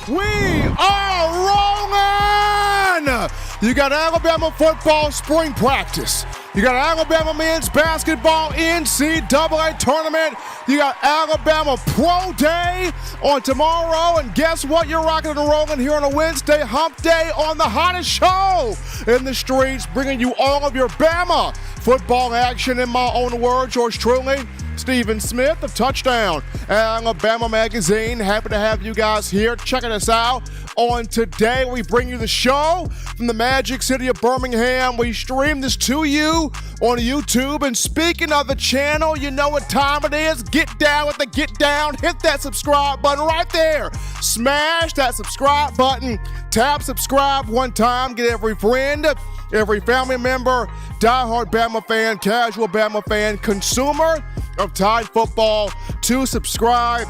We are rolling! You got Alabama football spring practice. You got Alabama men's basketball NCAA tournament. You got Alabama Pro Day on tomorrow. And guess what? You're rocking and rolling here on a Wednesday hump day on the hottest show in the streets, bringing you all of your Bama football action. In my own words, yours truly, Stephen Smith of Touchdown Alabama Magazine. Happy to have you guys here checking us out. On today, we bring you the show from the Magic City of Birmingham. We stream this to you on YouTube. And speaking of the channel, you know what time it is. Get down with the get down. Hit that subscribe button right there. Smash that subscribe button. Tap subscribe one time. Get every friend, every family member, diehard Bama fan, casual Bama fan, consumer of Tide football to subscribe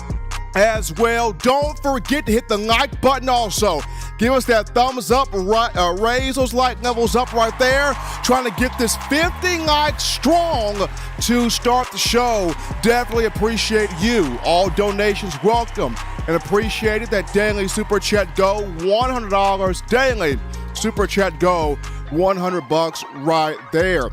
as well. Don't forget to hit the like button also. Give us that thumbs up, raise those like levels up right there. Trying to get this 50 likes strong to start the show. Definitely appreciate you. All donations welcome and appreciated. That daily Super Chat Go, $100 daily. Super Chat Go, $100 right there.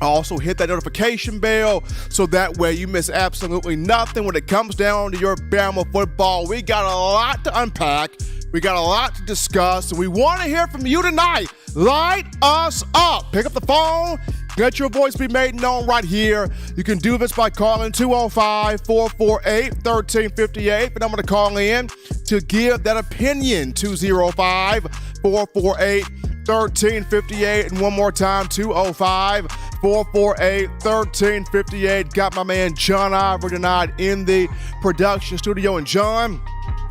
Also hit that notification bell so that way you miss absolutely nothing when it comes down to your Bama football. We got a lot to unpack. We got a lot to discuss, and we want to hear from you tonight. Light us up. Pick up the phone. Let your voice be made known right here. You can do this by calling 205-448-1358. And I'm going to call in to give that opinion, 205-448-1358. And one more time, 205-448-1358. Got my man John Ivory tonight in the production studio. And John,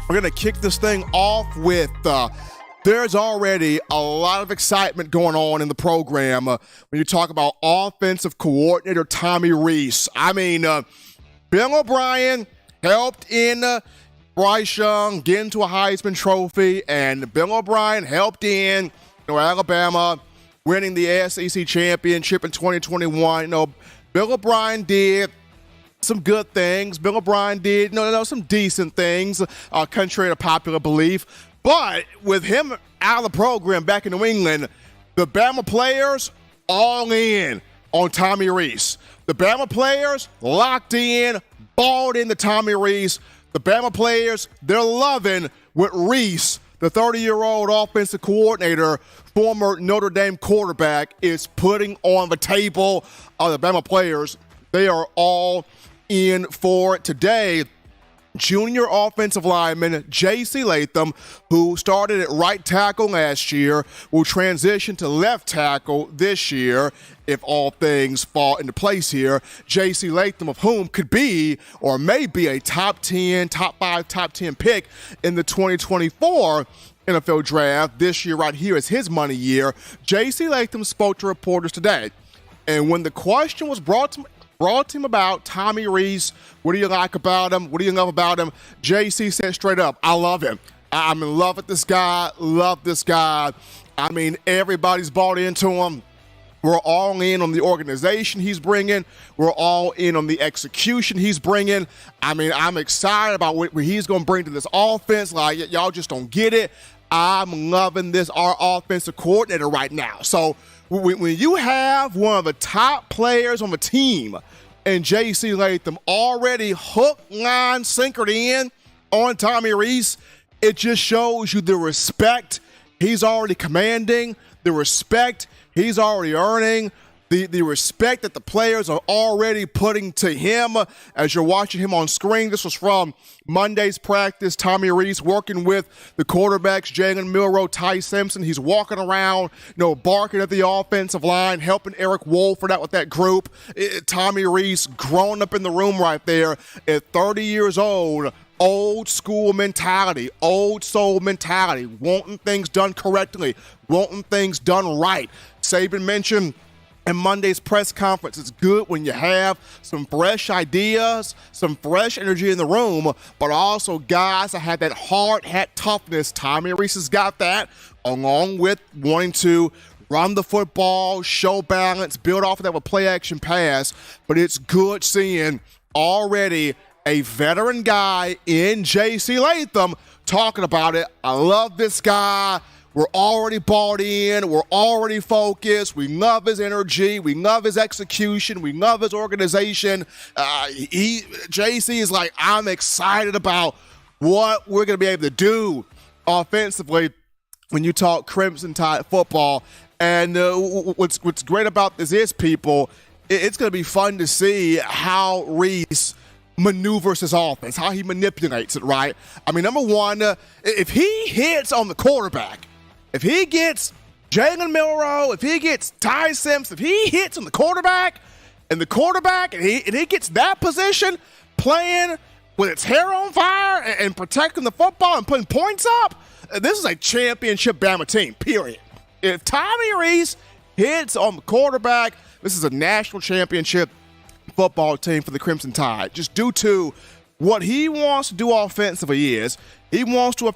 we're going to kick this thing off with there's already a lot of excitement going on in the program when you talk about offensive coordinator Tommy Rees. I mean, Bill O'Brien helped in Bryce Young get into a Heisman Trophy, and Bill O'Brien helped in Alabama winning the SEC championship in 2021. Bill O'Brien did some good things. Bill O'Brien did some decent things, contrary to popular belief. But with him out of the program back in New England, the Bama players all in on Tommy Rees. The Bama players locked in, balled into Tommy Rees. The Bama players, they're loving what Rees, the 30-year-old offensive coordinator, former Notre Dame quarterback, is putting on the table. The Bama players, they are all in for it today. Junior offensive lineman J.C. Latham, who started at right tackle last year, will transition to left tackle this year if all things fall into place here. J.C. Latham, of whom could be or may be a top 10, top 5, top 10 pick in the 2024 NFL draft. This year right here is his money year. J.C. Latham spoke to reporters today, and when the question was brought to him about Tommy Rees, what do you like about him? What do you love about him? JC said straight up, I love him. I'm in love with this guy. Love this guy. I mean, everybody's bought into him. We're all in on the organization he's bringing. We're all in on the execution he's bringing. I mean, I'm excited about what he's going to bring to this offense. Like, y'all just don't get it. I'm loving this, our offensive coordinator right now. So when you have one of the top players on the team and J.C. Latham already hook, line, sinkered in on Tommy Rees, it just shows you the respect he's already commanding, the respect he's already earning, the respect that the players are already putting to him as you're watching him on screen. This was from Monday's practice. Tommy Rees working with the quarterbacks, Jalen Milroe, Ty Simpson. He's walking around, barking at the offensive line, helping Eric Wolford out with that group. Tommy Rees growing up in the room right there at 30 years old. Old school mentality, old soul mentality, wanting things done correctly, wanting things done right. Saban mentioned in Monday's press conference, it's good when you have some fresh ideas, some fresh energy in the room, but also guys that have that hard hat toughness. Tommy Rees has got that, along with wanting to run the football, show balance, build off of that with play action pass. But it's good seeing already a veteran guy in J.C. Latham talking about it. I love this guy. We're already bought in. We're already focused. We love his energy. We love his execution. We love his organization. JC is like, I'm excited about what we're going to be able to do offensively when you talk Crimson Tide football. And what's great about this is, people, it's going to be fun to see how Rees maneuvers his offense, how he manipulates it, right? I mean, number one, if he hits on the quarterback, if he gets Jalen Milroe, if he gets Ty Simpson, if he hits on the quarterback, and he gets that position playing with its hair on fire and protecting the football and putting points up, this is a championship Bama team, period. If Tommy Rees hits on the quarterback, this is a national championship football team for the Crimson Tide. Just due to what he wants to do offensively is he wants to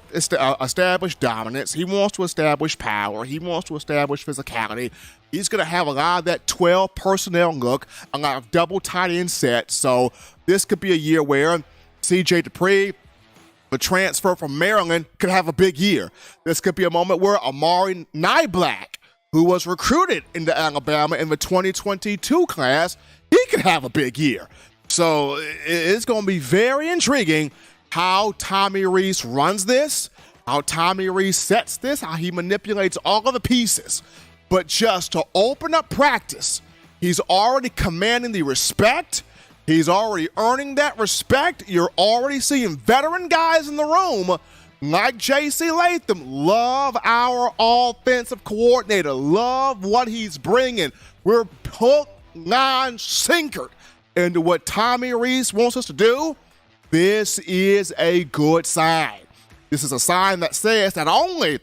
establish dominance. He wants to establish power. He wants to establish physicality. He's going to have a lot of that 12 personnel look, a lot of double tight end sets. So this could be a year where C.J. Dupree, the transfer from Maryland, could have a big year. This could be a moment where Amari Nyblack, who was recruited into Alabama in the 2022 class, he could have a big year. So it's going to be very intriguing how Tommy Rees runs this, how Tommy Rees sets this, how he manipulates all of the pieces. But just to open up practice, he's already commanding the respect. He's already earning that respect. You're already seeing veteran guys in the room like J.C. Latham love our offensive coordinator, love what he's bringing. We're hook, line, sinker into what Tommy Rees wants us to do. This is a good sign. This is a sign that says not only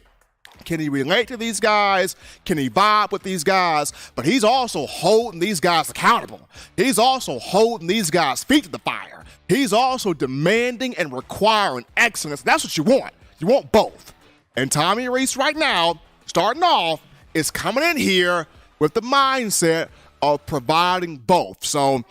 can he relate to these guys, can he vibe with these guys, but he's also holding these guys accountable. He's also holding these guys' feet to the fire. He's also demanding and requiring excellence. That's what you want. You want both. And Tommy Rees right now, starting off, is coming in here with the mindset of providing both. So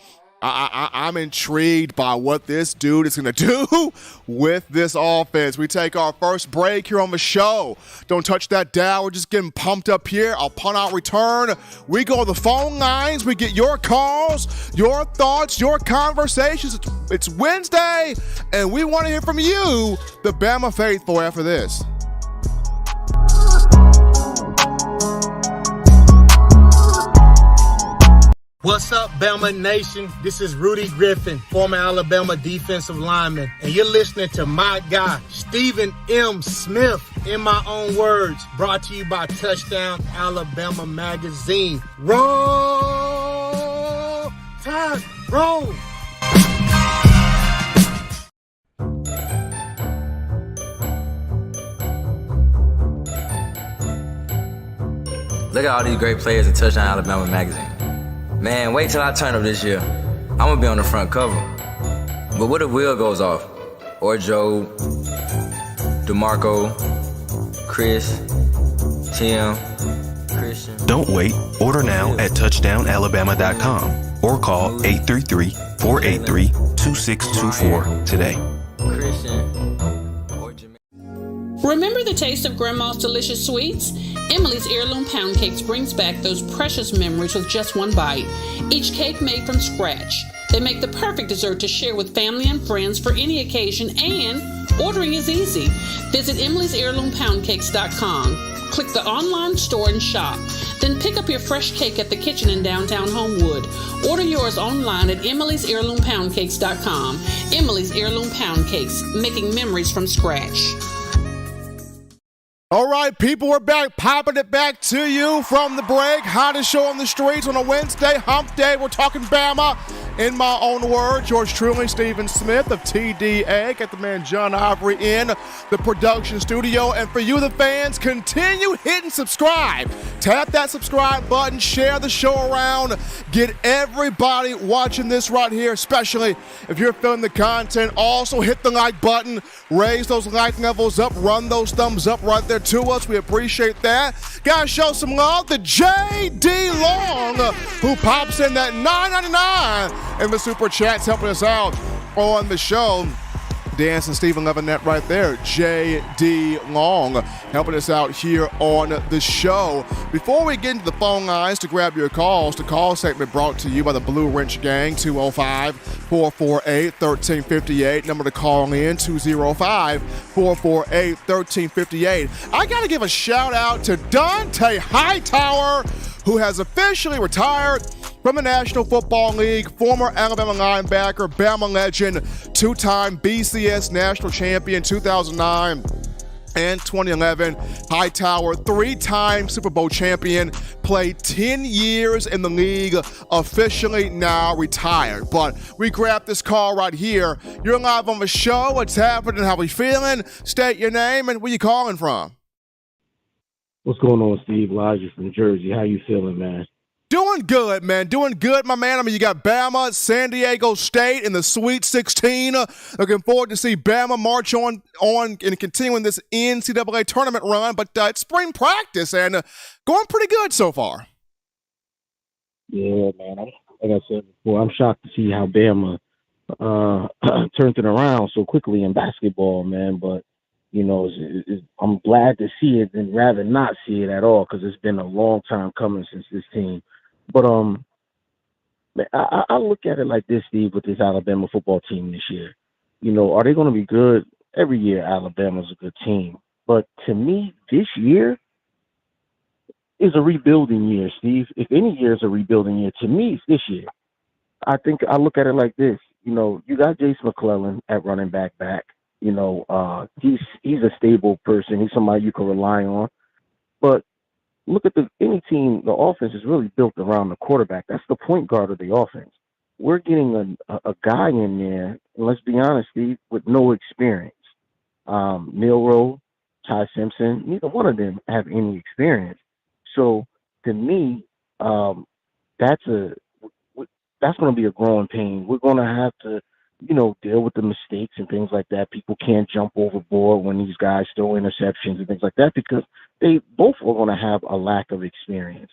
I'm intrigued by what this dude is going to do with this offense. We take our first break here on the show. Don't touch that dial. We're just getting pumped up here. Upon our return, we go to the phone lines. We get your calls, your thoughts, your conversations. It's Wednesday, and we want to hear from you, the Bama faithful, after this. What's up, Bama Nation? This is Rudy Griffin, former Alabama defensive lineman, and you're listening to my guy, Stephen M. Smith, in my own words, brought to you by Touchdown Alabama Magazine. Roll Tide, roll! Look at all these great players in Touchdown Alabama Magazine. Man, wait till I turn up this year. I'm gonna be on the front cover. But what if Will goes off? Or Joe, DeMarco, Chris, Tim, Christian. Don't wait. Order now at touchdownalabama.com or call 833-483-2624 today. Christian. Remember the taste of Grandma's delicious sweets? Emily's Heirloom Pound Cakes brings back those precious memories with just one bite. Each cake made from scratch. They make the perfect dessert to share with family and friends for any occasion, and ordering is easy. Visit emily'sheirloompoundcakes.com. Click the online store and shop. Then pick up your fresh cake at the kitchen in downtown Homewood. Order yours online at emily'sheirloompoundcakes.com. Emily's Heirloom Pound Cakes, making memories from scratch. All right, people, we're back, popping it back to you from the break. Hottest show on the streets on a Wednesday, hump day. We're talking Bama. In my own words, yours truly, Stephen Smith of TDA. Got the man John Ivory in the production studio. And for you, the fans, continue hitting subscribe. Tap that subscribe button, share the show around. Get everybody watching this right here, especially if you're feeling the content. Also, hit the like button, raise those like levels up, run those thumbs up right there to us. We appreciate that. Gotta show some love to J.D. Long, who pops in that $9.99 in the super chats, helping us out on the show. Dance and Stephen Levinette right there. J.D. Long helping us out here on the show. Before we get into the phone lines to grab your calls, the call segment brought to you by the Blue Wrench Gang, 205-448-1358. Number to call in, 205-448-1358. I got to give a shout out to Dante Hightower, who has officially retired from the National Football League, former Alabama linebacker, Bama legend, two-time BCS national champion 2009 and 2011. Hightower, three-time Super Bowl champion, played 10 years in the league, officially now retired. But we grab this call right here. You're live on the show. What's happening? How we feeling? State your name and where you calling from. What's going on, Steve? Elijah from Jersey. How you feeling, man? Doing good, man. Doing good, my man. I mean, you got Bama, San Diego State in the Sweet 16. Looking forward to see Bama march on and continuing this NCAA tournament run. But it's spring practice and going pretty good so far. Yeah, man. Like I said before, I'm shocked to see how Bama turned it around so quickly in basketball, man. But you know, I'm glad to see it and rather not see it at all because it's been a long time coming since this team. But I look at it like this, Steve, with this Alabama football team this year. You know, are they going to be good? Every year, Alabama's a good team. But to me, this year is a rebuilding year, Steve. If any year is a rebuilding year, to me, it's this year. I think I look at it like this. You know, you got Jason McClellan at running back. You know, he's a stable person. He's somebody you can rely on. But look at any team, the offense is really built around the quarterback. That's the point guard of the offense. We're getting a guy in there, and let's be honest, Steve, with no experience. Milroe, Ty Simpson, neither one of them have any experience. So to me, that's going to be a growing pain. We're going to have to, you know, deal with the mistakes and things like that. People can't jump overboard when these guys throw interceptions and things like that because they both are going to have a lack of experience.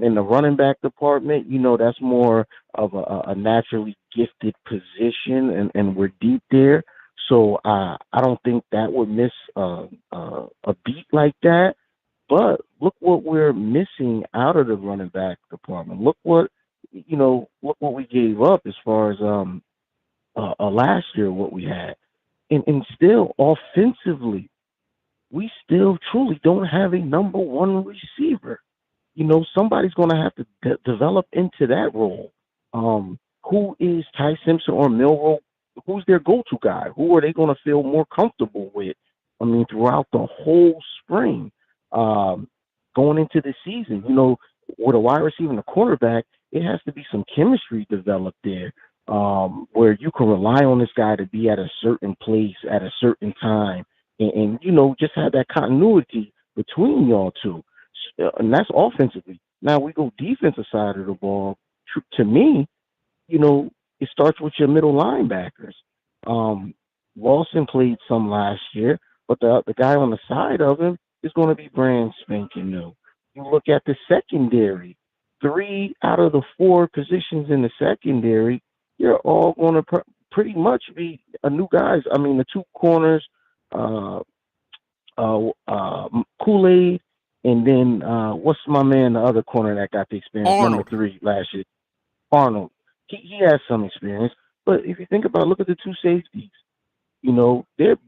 In the running back department, you know, that's more of a naturally gifted position, and we're deep there. So I don't think that would miss a beat like that. But look what we're missing out of the running back department. Look what we gave up as far as last year, what we had. And still, offensively, we still truly don't have a number one receiver. You know, somebody's going to have to develop into that role. Who is Ty Simpson or Milroe? Who's their go-to guy? Who are they going to feel more comfortable with? I mean, throughout the whole spring, going into the season, you know, with a wide receiver and a quarterback, it has to be some chemistry developed there. Where you can rely on this guy to be at a certain place at a certain time and you know, just have that continuity between y'all two. And that's offensively. Now we go defensive side of the ball. To me, you know, it starts with your middle linebackers. Lawson played some last year, but the guy on the side of him is going to be brand spanking new. You look at the secondary. 3 out of the 4 positions in the secondary, you're all going to pretty much be a new guys. I mean, the 2 corners, Kool-Aid, and then what's my man, the other corner that got the experience, Arnold. number 3 last year, Arnold. He has some experience, but if you think about it, look at the 2 safeties. You know, they're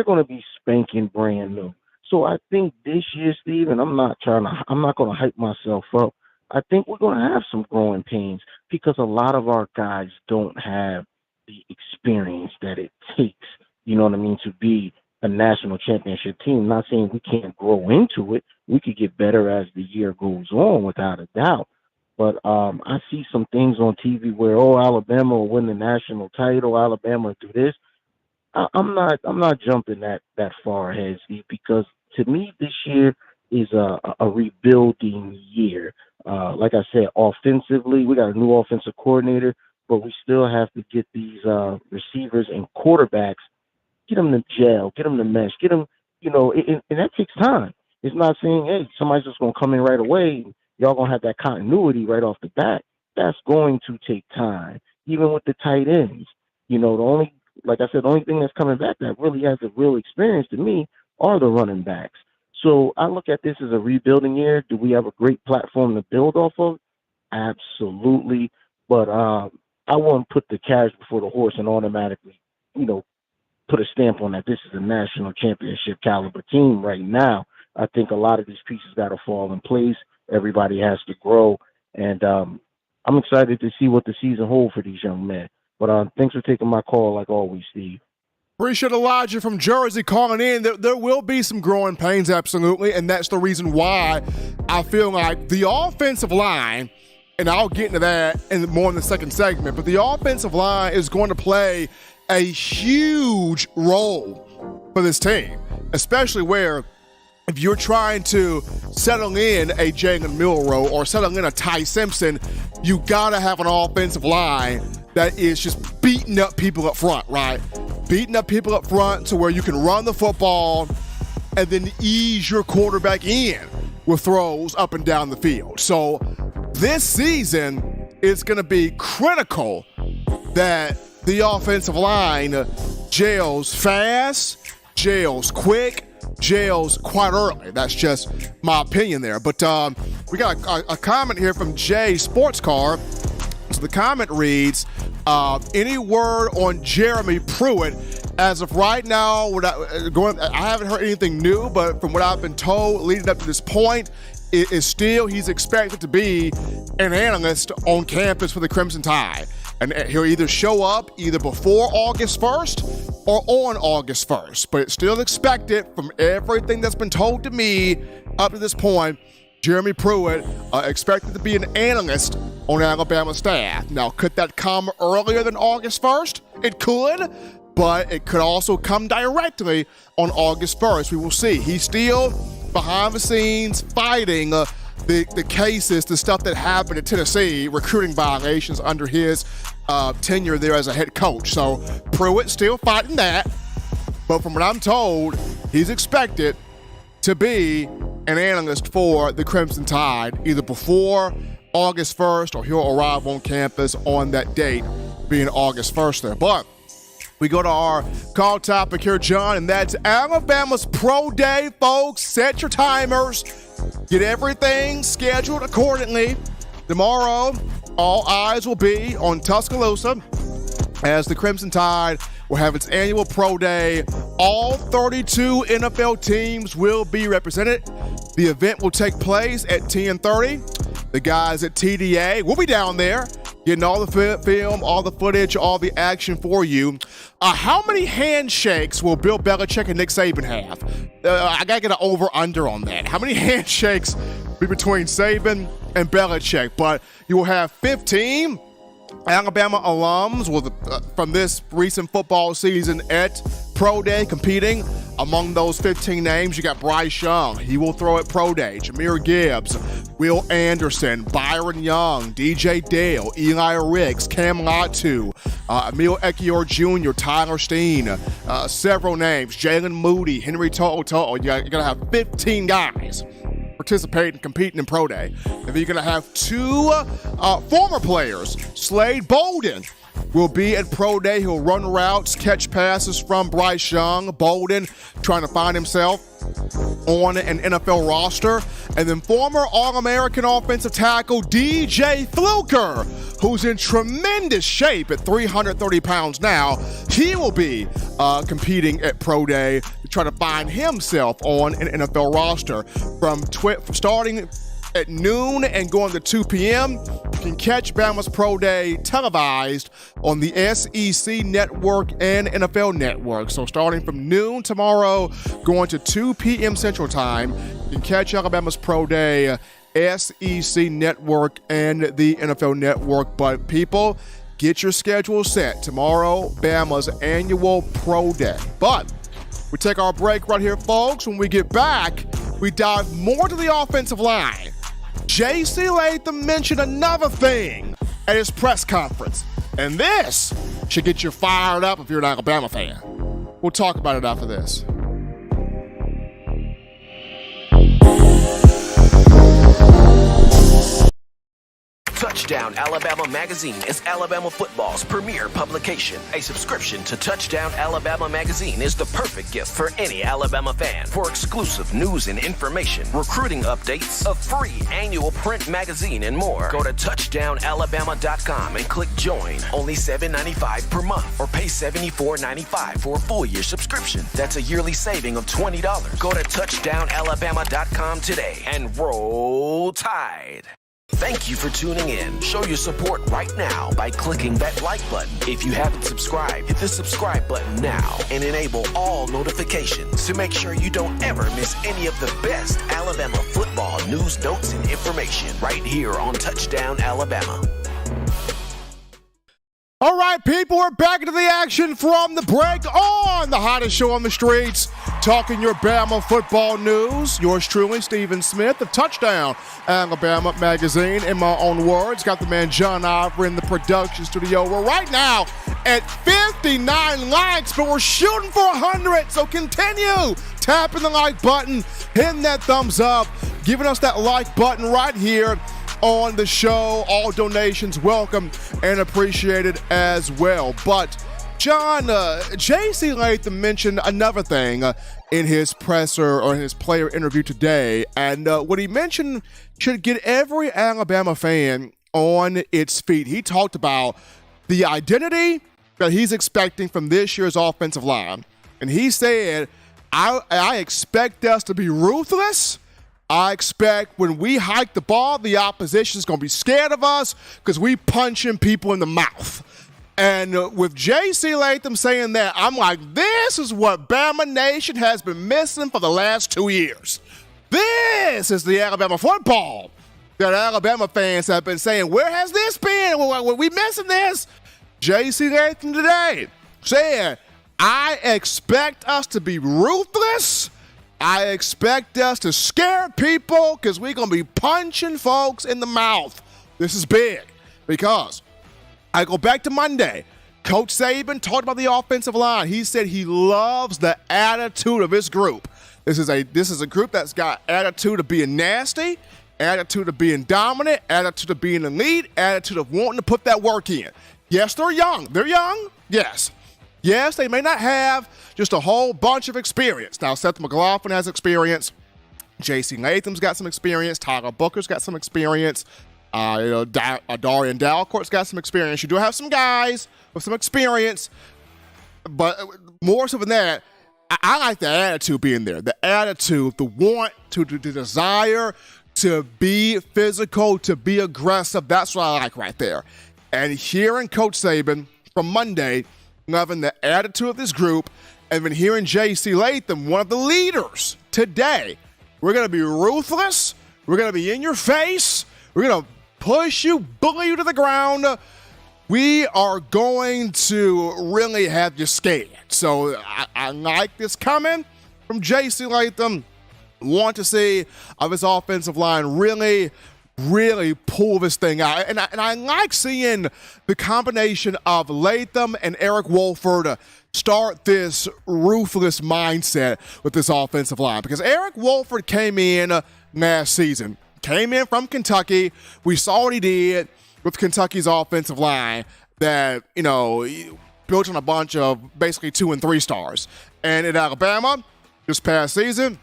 going to be spanking brand new. So I think this year, Steve, and I'm not going to hype myself up. I think we're going to have some growing pains because a lot of our guys don't have the experience that it takes, you know what I mean, to be a national championship team. I'm not saying we can't grow into it. We could get better as the year goes on, without a doubt. But I see some things on TV where, Alabama will win the national title, Alabama will do this. I'm not jumping that far ahead, Steve, because to me this year is a rebuilding year. Like I said, offensively, we got a new offensive coordinator, but we still have to get these receivers and quarterbacks, get them to gel, get them to mesh, get them, you know, and that takes time. It's not saying, hey, somebody's just going to come in right away. Y'all going to have that continuity right off the bat. That's going to take time. Even with the tight ends, Like I said, the only thing that's coming back that really has a real experience to me are the running backs. So I look at this as a rebuilding year. Do we have a great platform to build off of? Absolutely. But I won't put the carriage before the horse and automatically, put a stamp on that. This is a national championship caliber team right now. I think a lot of these pieces got to fall in place. Everybody has to grow. And I'm excited to see what the season holds for these young men. But thanks for taking my call, like always, Steve. Appreciate Elijah from Jersey calling in. There will be some growing pains, absolutely, and that's the reason why I feel like the offensive line, and I'll get into that more in the second segment, but the offensive line is going to play a huge role for this team, especially where if you're trying to settle in a Jalen Milroe or settle in a Ty Simpson, you got to have an offensive line that is just beating up people up front, right? Beating up people up front to where you can run the football and then ease your quarterback in with throws up and down the field. So this season is going to be critical that the offensive line gels fast, gels quick, gels quite early. That's just my opinion there. But we got a comment here from Jay Sports Car. So the comment reads, any word on Jeremy Pruitt? As of right now, I haven't heard anything new, but from what I've been told leading up to this point, he's expected to be an analyst on campus for the Crimson Tide. And he'll either show up either before August 1st or on August 1st. But it's still expected from everything that's been told to me up to this point, Jeremy Pruitt expected to be an analyst on Alabama staff. Now, could that come earlier than August 1st? It could, but it could also come directly on August 1st. We will see. He's still behind the scenes fighting the cases, the stuff that happened at Tennessee, recruiting violations under his tenure there as a head coach. So Pruitt's still fighting that, but from what I'm told, he's expected to be an analyst for the Crimson Tide either before August 1st or he'll arrive on campus on that date being August 1st there. But we go to our call topic here, John, and that's Alabama's Pro Day, folks. Set your timers. Get everything scheduled accordingly. Tomorrow, all eyes will be on Tuscaloosa as the Crimson Tide will have its annual Pro Day. All 32 NFL teams will be represented. The event will take place at 10:30. The guys at TDA will be down there getting all the film, all the footage, all the action for you. How many handshakes will Bill Belichick and Nick Saban have? I got to get an over-under on that. How many handshakes be between Saban and Belichick? But you will have 15 Alabama alums from this recent football season at Pro Day competing. Among those 15 names, you got Bryce Young. He will throw at Pro Day. Jahmyr Gibbs, Will Anderson, Byron Young, DJ Dale, Eli Ricks, Cam Latu, Emil Ekiyor Jr., Tyler Steen, several names, Jalen Moody, Henry To'o. You're going to have 15 guys participating, competing in Pro Day. And then you're going to have two former players. Slade Bolden will be at Pro Day. He'll run routes, catch passes from Bryce Young. Bolden trying to find himself on an NFL roster. And then former All-American offensive tackle DJ Fluker, who's in tremendous shape at 330 pounds now. He will be competing at Pro Day to try to find himself on an NFL roster. From starting at noon and going to 2 p.m. You can catch Bama's Pro Day televised on the SEC Network and NFL Network. So starting from noon tomorrow, going to 2 p.m. Central Time, you can catch Alabama's Pro Day, SEC Network and the NFL Network. But people, get your schedule set. Tomorrow, Bama's annual Pro Day. But we take our break right here, folks. When we get back, we dive more to the offensive line. J.C. Latham mentioned another thing at his press conference, and this should get you fired up if you're an Alabama fan. We'll talk about it after this. Touchdown Alabama Magazine is Alabama football's premier publication. A subscription to Touchdown Alabama Magazine is the perfect gift for any Alabama fan. For exclusive news and information, recruiting updates, a free annual print magazine, and more, go to touchdownalabama.com and click join. Only $7.95 per month, or pay $74.95 for a full year subscription. That's a yearly saving of $20. Go to touchdownalabama.com today and roll Tide. Thank you for tuning in. Show your support right now by clicking that like button. If you haven't subscribed, hit the subscribe button now and enable all notifications to make sure you don't ever miss any of the best Alabama football news, notes, and information right here on Touchdown Alabama. All right, people, we're back into the action from the break on the hottest show on the streets, talking your Bama football news. Yours truly, Stephen Smith of Touchdown Alabama Magazine. In my own words, got the man John Ivory in the production studio. We're right now at 59 likes, but we're shooting for 100, so continue tapping the like button, hitting that thumbs up, giving us that like button right here on the show. All donations welcome and appreciated as well. But John, J.C. Latham mentioned another thing in his presser or in his player interview today, and what he mentioned should get every Alabama fan on its feet. He talked about the identity that he's expecting from this year's offensive line, and he said, I expect us to be ruthless. I expect when we hike the ball, the opposition is going to be scared of us because we punching people in the mouth. And with J.C. Latham saying that, I'm like, this is what Bama Nation has been missing for the last 2 years. This is the Alabama football that Alabama fans have been saying, where has this been? Were we missing this? J.C. Latham today saying, I expect us to be ruthless. I expect us to scare people because we're going to be punching folks in the mouth. This is big because I go back to Monday. Coach Saban talked about the offensive line. He said he loves the attitude of his group. This is a group that's got attitude of being nasty, attitude of being dominant, attitude of being elite, attitude of wanting to put that work in. Yes, they're young. They're young. Yes. Yes, they may not have just a whole bunch of experience. Now, Seth McLaughlin has experience. J.C. Latham's got some experience. Tyler Booker's got some experience. Darian Dalcourt's got some experience. You do have some guys with some experience. But more so than that, I like the attitude being there. The attitude, the want, the desire to be physical, to be aggressive. That's what I like right there. And hearing Coach Saban from Monday, loving the attitude of this group, and then hearing J.C. Latham, one of the leaders today, we're going to be ruthless. We're going to be in your face. We're going to push you, bully you to the ground. We are going to really have you scared. So I like this coming from J.C. Latham. Want to see his offensive line really pull this thing out. And I like seeing the combination of Latham and Eric Wolford start this ruthless mindset with this offensive line. Because Eric Wolford came in last season, came in from Kentucky. We saw what he did with Kentucky's offensive line that, built on a bunch of basically 2 and 3 stars. And in Alabama, this past season,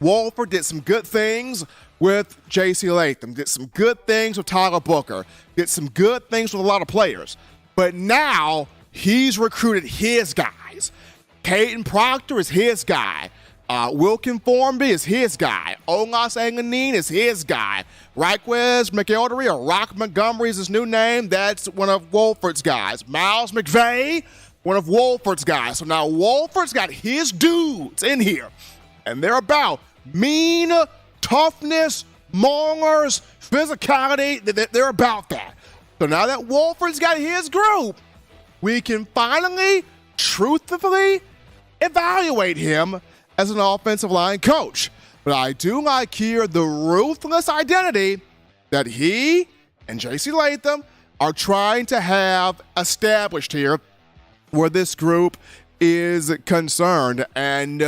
Wolford did some good things with J.C. Latham, did some good things with Tyler Booker, did some good things with a lot of players. But now he's recruited his guys. Caden Proctor is his guy. Wilkin Formby is his guy. Olas Anganine is his guy. Raquez McElderry, or Rock Montgomery is his new name. That's one of Wolford's guys. Miles McVay, one of Wolford's guys. So now Wolford's got his dudes in here. And they're about mean, toughness, maulers, physicality. They're about that. So now that Wolford's got his group, we can finally, truthfully evaluate him as an offensive line coach. But I do like here the ruthless identity that he and J.C. Latham are trying to have established here where this group is concerned. And,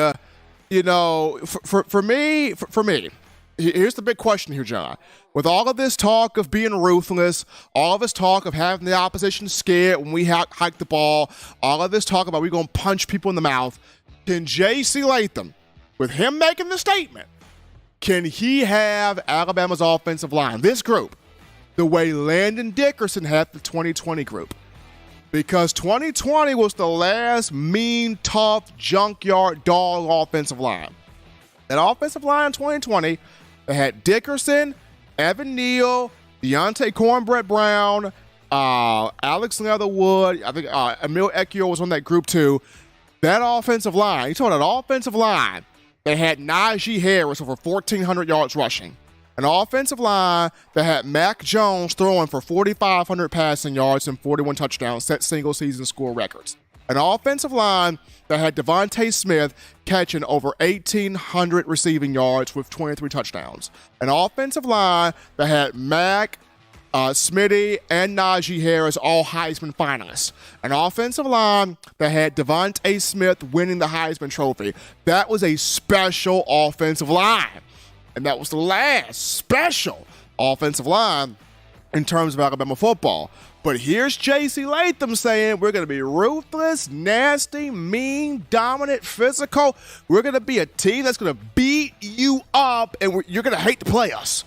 for me, here's the big question here, John. With all of this talk of being ruthless, all of this talk of having the opposition scared when we hike the ball, all of this talk about we're going to punch people in the mouth, can J.C. Latham, with him making the statement, can he have Alabama's offensive line, this group, the way Landon Dickerson had the 2020 group? Because 2020 was the last mean, tough, junkyard dog offensive line. That offensive line in 2020, they had Dickerson, Evan Neal, Deontay Cornbread Brown, Alex Leatherwood. I think Emil Ekiyor was on that group too. That offensive line, you talking about that offensive line, they had Najee Harris over 1,400 yards rushing. An offensive line that had Mac Jones throwing for 4,500 passing yards and 41 touchdowns, set single-season score records. An offensive line that had Devontae Smith catching over 1,800 receiving yards with 23 touchdowns. An offensive line that had Mac, Smitty, and Najee Harris all Heisman finalists. An offensive line that had Devontae Smith winning the Heisman Trophy. That was a special offensive line. And that was the last special offensive line in terms of Alabama football. But here's J.C. Latham saying we're going to be ruthless, nasty, mean, dominant, physical. We're going to be a team that's going to beat you up, and you're going to hate to play us.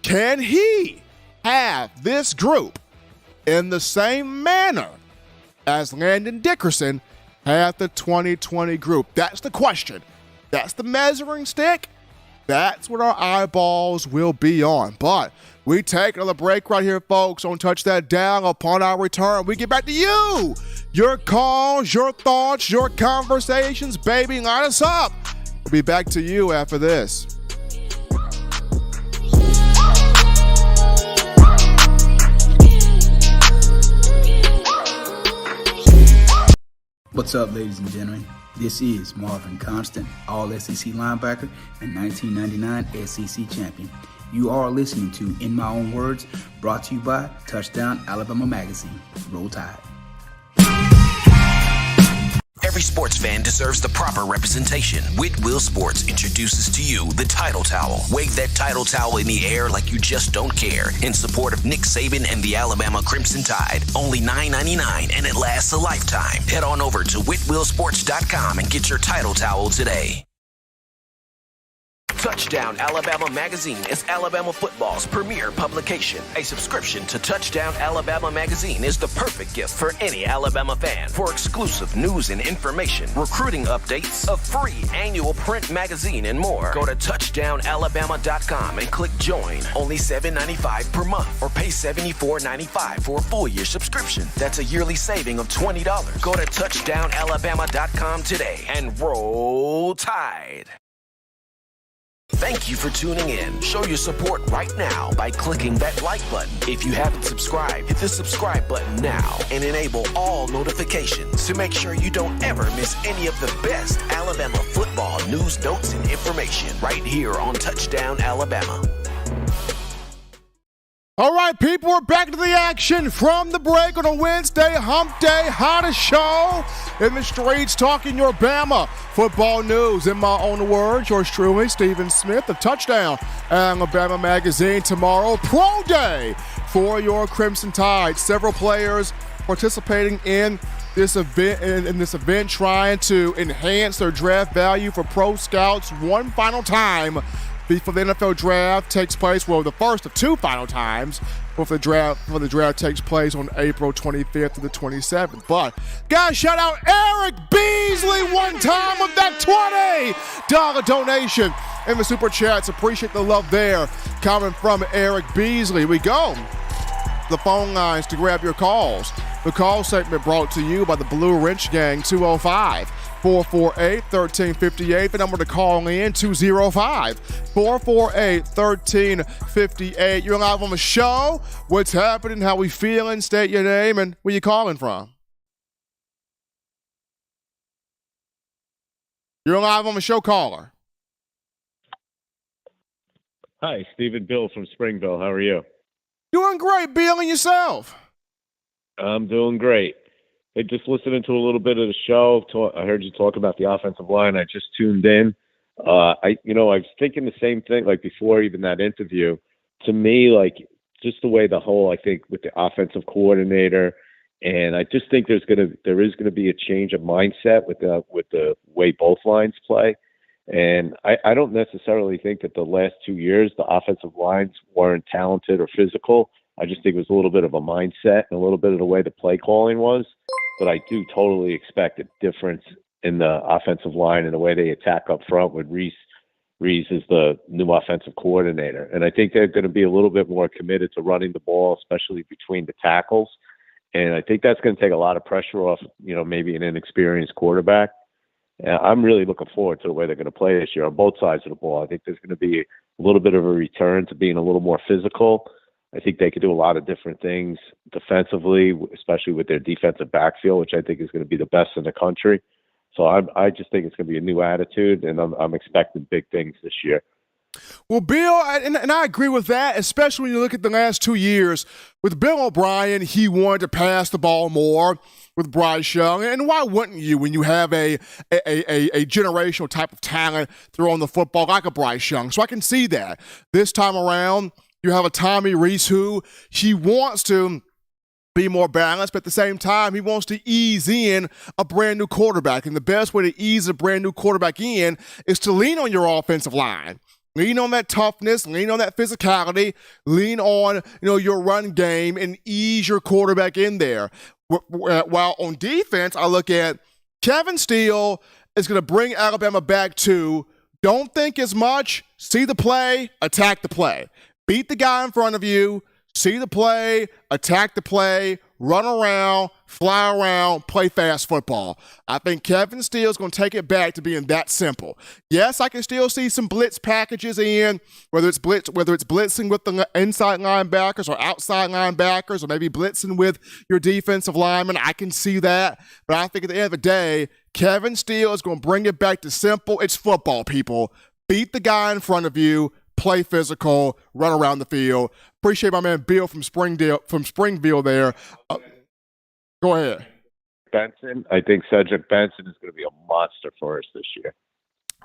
Can he have this group in the same manner as Landon Dickerson had the 2020 group? That's the question. That's the measuring stick. That's what our eyeballs will be on. But we take another break right here, folks, on Touch That Down. Upon our return, we get back to you. Your calls, your thoughts, your conversations, baby, line us up. We'll be back to you after this. What's up, ladies and gentlemen? This is Marvin Constant, All-SEC linebacker and 1999 SEC champion. You are listening to In My Own Words, brought to you by Touchdown Alabama Magazine. Roll Tide. Every sports fan deserves the proper representation. Whitwell Sports introduces to you the Title Towel. Wave that Title Towel in the air like you just don't care. In support of Nick Saban and the Alabama Crimson Tide. Only $9.99 and it lasts a lifetime. Head on over to whitwellsports.com and get your Title Towel today. Touchdown Alabama Magazine is Alabama football's premier publication. A subscription to Touchdown Alabama Magazine is the perfect gift for any Alabama fan. For exclusive news and information, recruiting updates, a free annual print magazine, and more, go to touchdownalabama.com and click join. Only $7.95 per month, or pay $74.95 for a full year subscription. That's a yearly saving of $20. Go to touchdownalabama.com today and roll Tide. Thank you for tuning in. Show your support right now by clicking that like button. If you haven't subscribed, hit the subscribe button now and enable all notifications to make sure you don't ever miss any of the best Alabama football news, notes, and information right here on Touchdown Alabama. All right, people, we're back to the action from the break on a Wednesday, hump day, hottest show in the streets, talking your Bama football news. In my own words, yours truly, Stephen Smith of Touchdown Alabama Magazine. Tomorrow, pro day for your Crimson Tide. Several players participating in this event, trying to enhance their draft value for pro scouts one final time before the NFL draft takes place. Well, the first of two final times before the draft takes place on April 25th to the 27th. But guys, shout out Eric Beasley one time with that $20 donation in the super chats. Appreciate the love there coming from Eric Beasley. We go to the phone lines to grab your calls. The call segment brought to you by the Blue Wrench Gang. 205-448-1358. The number to call in, 205-448-1358. You're live on the show. What's happening? How we feeling? State your name and where you calling from. You're live on the show, caller. Hi, Stephen Bill from Springville. How are you? Doing great, Bill, and yourself? I'm doing great. Hey, just listening to a little bit of the show. I heard you talk about the offensive line. I just tuned in. I was thinking the same thing, like before even that interview. To me, like just the way the whole, I think with the offensive coordinator, and I just think there is gonna be a change of mindset with the way both lines play. And I don't necessarily think that the last 2 years the offensive lines weren't talented or physical. I just think it was a little bit of a mindset and a little bit of the way the play calling was. But I do totally expect a difference in the offensive line and the way they attack up front with Rees. Rees is the new offensive coordinator. And I think they're going to be a little bit more committed to running the ball, especially between the tackles. And I think that's going to take a lot of pressure off, maybe an inexperienced quarterback. And I'm really looking forward to the way they're going to play this year on both sides of the ball. I think there's going to be a little bit of a return to being a little more physical. I think they could do a lot of different things defensively, especially with their defensive backfield, which I think is going to be the best in the country. So I just think it's going to be a new attitude, and I'm expecting big things this year. Well, Bill, and I agree with that, especially when you look at the last 2 years. With Bill O'Brien, he wanted to pass the ball more with Bryce Young. And why wouldn't you when you have a generational type of talent throwing the football like a Bryce Young? So I can see that. This time around, you have a Tommy Rees who he wants to be more balanced, but at the same time, he wants to ease in a brand new quarterback. And the best way to ease a brand new quarterback in is to lean on your offensive line. Lean on that toughness, lean on that physicality, lean on, your run game and ease your quarterback in there. While on defense, I look at Kevin Steele is going to bring Alabama back to don't think as much, see the play, attack the play. Beat the guy in front of you, see the play, attack the play, run around, fly around, play fast football. I think Kevin Steele is going to take it back to being that simple. Yes, I can still see some blitz packages in, whether it's blitzing with the inside linebackers or outside linebackers, or maybe blitzing with your defensive linemen. I can see that. But I think at the end of the day, Kevin Steele is going to bring it back to simple. It's football, people. Beat the guy in front of you, play physical, run around the field. Appreciate my man Bill from Springville there. Go ahead. Benson, I think Cedric Benson is going to be a monster for us this year.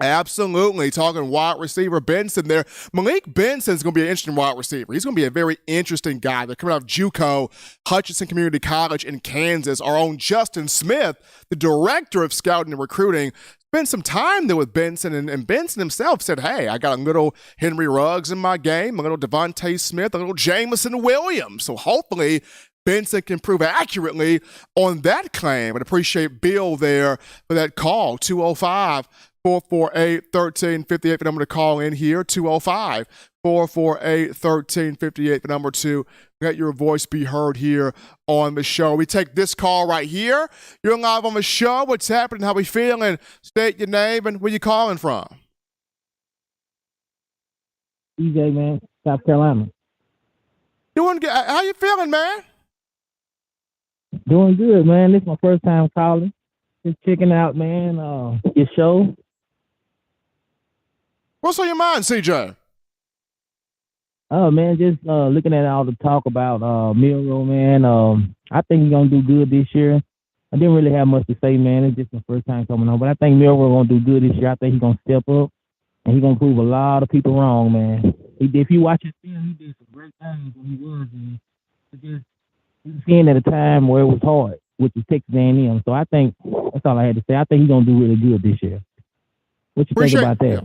Absolutely. Talking wide receiver Benson there. Malik Benson is going to be an interesting wide receiver. He's going to be a very interesting guy. They're coming out of JUCO, Hutchinson Community College in Kansas. Our own Justin Smith, the director of scouting and recruiting, spent some time there with Benson, and Benson himself said, hey, I got a little Henry Ruggs in my game, a little Devontae Smith, a little Jameson Williams. So hopefully Benson can prove accurately on that claim. I'd appreciate Bill there for that call. 205-448-1358, the number to call in here. 205-448-1358, the number to let your voice be heard here on the show. We take this call right here. You're live on the show. What's happening? How we feeling? State your name and where you calling from. EJ, man, South Carolina. Doing good. How you feeling, man? Doing good, man. This is my first time calling. Just checking out, man, your show. What's on your mind, CJ? Oh, man, just looking at all the talk about Milroe, man. I think he's going to do good this year. I didn't really have much to say, man. It's just my first time coming on. But I think Milroe going to do good this year. I think he's going to step up, and he's going to prove a lot of people wrong, man. If you watch his film, he did some great things when he was in. He was seeing at a time where it was hard, which is Texas A&M. So I think that's all I had to say. I think he's going to do really good this year. What you think about that? Yeah.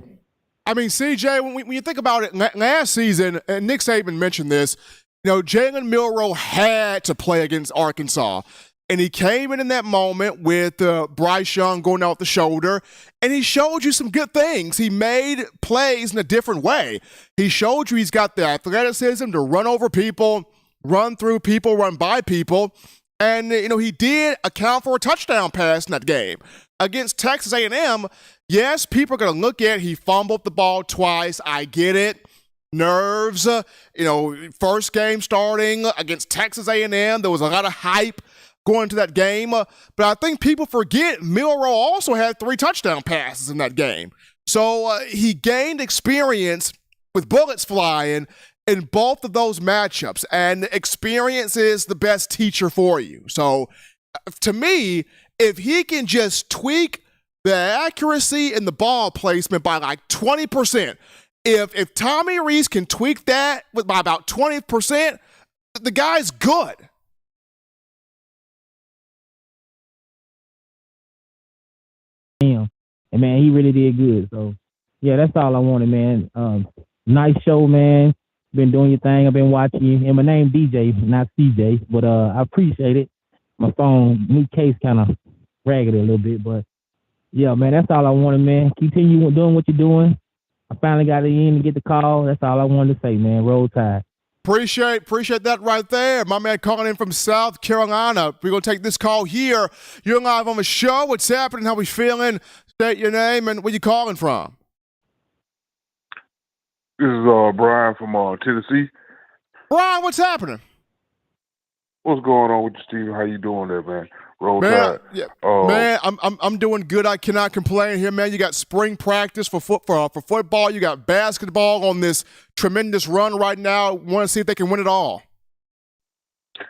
I mean, CJ, when you think about it, last season, and Nick Saban mentioned this, Jalen Milroe had to play against Arkansas. And he came in that moment with Bryce Young going out the shoulder, and he showed you some good things. He made plays in a different way. He showed you he's got the athleticism to run over people, run through people, run by people. And, he did account for a touchdown pass in that game. Against Texas A&M, yes, people are going to look at he fumbled the ball twice. I get it. Nerves, first game starting against Texas A&M. There was a lot of hype going to that game. But I think people forget Milroe also had 3 touchdown passes in that game. So he gained experience with bullets flying in both of those matchups. And experience is the best teacher for you. So to me, if he can just tweak the accuracy and the ball placement by like 20%. If Tommy Rees can tweak that by about 20%, the guy's good. Damn. And, man, he really did good. So, yeah, that's all I wanted, man. Nice show, man. Been doing your thing. I've been watching you. And my name DJ, not CJ, but I appreciate it. My phone, new case kind of raggedy a little bit, but, yeah, man, that's all I wanted, man. Continue doing what you're doing. I finally got it in to get the call. That's all I wanted to say, man. Roll Tide. Appreciate that right there. My man calling in from South Carolina. We're going to take this call here. You're live on the show. What's happening? How we feeling? State your name and where you calling from. This is Brian from Tennessee. Brian, what's happening? What's going on with you, Steve? How you doing there, man? Roll man, Tide. Yeah, man, I'm doing good. I cannot complain here, man. You got spring practice for football. You got basketball on this tremendous run right now. Want to see if they can win it all.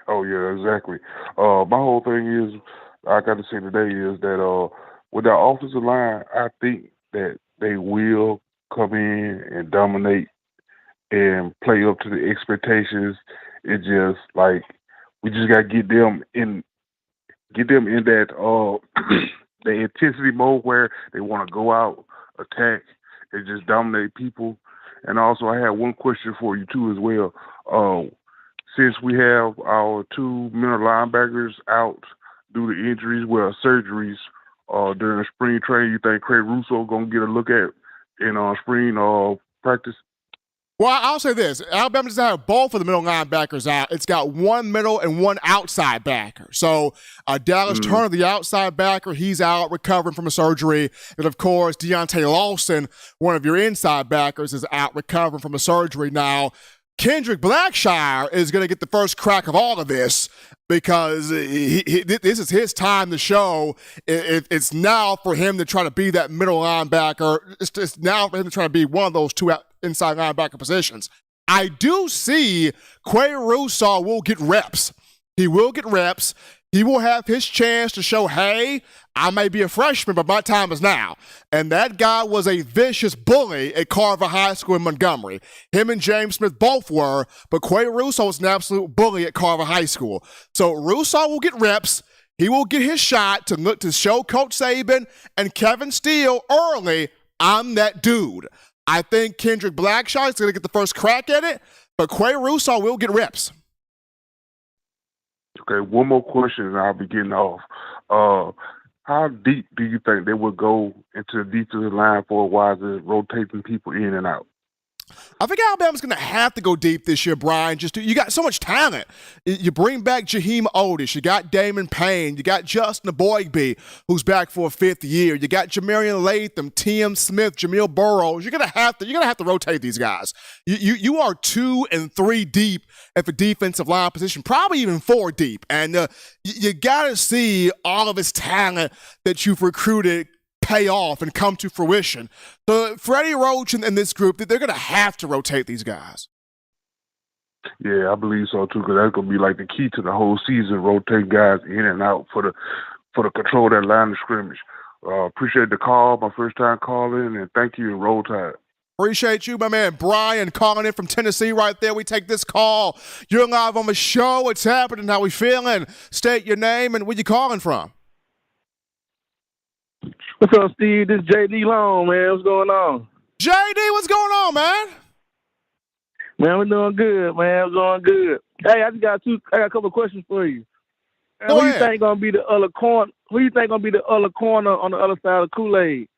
Oh yeah, exactly. My whole thing is, I got to say today is that with our offensive line, I think that they will come in and dominate and play up to the expectations. It's just like we just got to get them in that the intensity mode where they want to go out, attack, and just dominate people. And also, I have one question for you too as well. Since we have our two middle linebackers out due to injuries, surgeries during spring training, you think Craig Russo gonna get a look at in spring practice? Well, I'll say this. Alabama doesn't have both of the middle linebackers out. It's got one middle and one outside backer. So Dallas Turner, the outside backer, he's out recovering from a surgery. And, of course, Deontay Lawson, one of your inside backers, is out recovering from a surgery. Now, Kendrick Blackshire is going to get the first crack of all of this because this is his time to show. It's now for him to try to be that middle linebacker. It's now for him to try to be one of those two inside linebacker positions. I do see Quay Russo will get reps. He will get reps. He will have his chance to show, hey, I may be a freshman, but my time is now. And that guy was a vicious bully at Carver High School in Montgomery. Him and James Smith both were, but Quay Russo was an absolute bully at Carver High School. So Russo will get reps. He will get his shot to show Coach Saban and Kevin Steele early, I'm that dude. I think Kendrick Blackshire is going to get the first crack at it, but Quay Russo will get reps. Okay, one more question and I'll be getting off. How deep do you think they would go into the defensive line for a while, rotating people in and out? I think Alabama's going to have to go deep this year, Brian. You got so much talent. You bring back Jaheim Otis. You got Damon Payne. You got Justin Aboigbe, who's back for a fifth year. You got Jamarian Latham, T.M. Smith, Jamil Burrows. You're gonna have to rotate these guys. You are 2 and 3 deep at the defensive line position, probably even 4 deep. And you got to see all of this talent that you've recruited pay off and come to fruition. So Freddie Roach and this group, they're going to have to rotate these guys. Yeah, I believe so too, because that's going to be like the key to the whole season, rotate guys in and out for the control of that line of scrimmage. Appreciate the call, my first time calling, and thank you, and Roll Tide. Appreciate you, my man Brian, calling in from Tennessee right there. We take this call. You're live on the show. What's happening? How we feeling? State your name and where you calling from. What's up, Steve? This is JD Long, man. What's going on? JD, what's going on, man? Man, we're doing good, man. We're doing good. Hey, I got a couple of questions for you. Who you think gonna be the other corner? Who you think gonna be the other corner on the other side of Kool-Aid?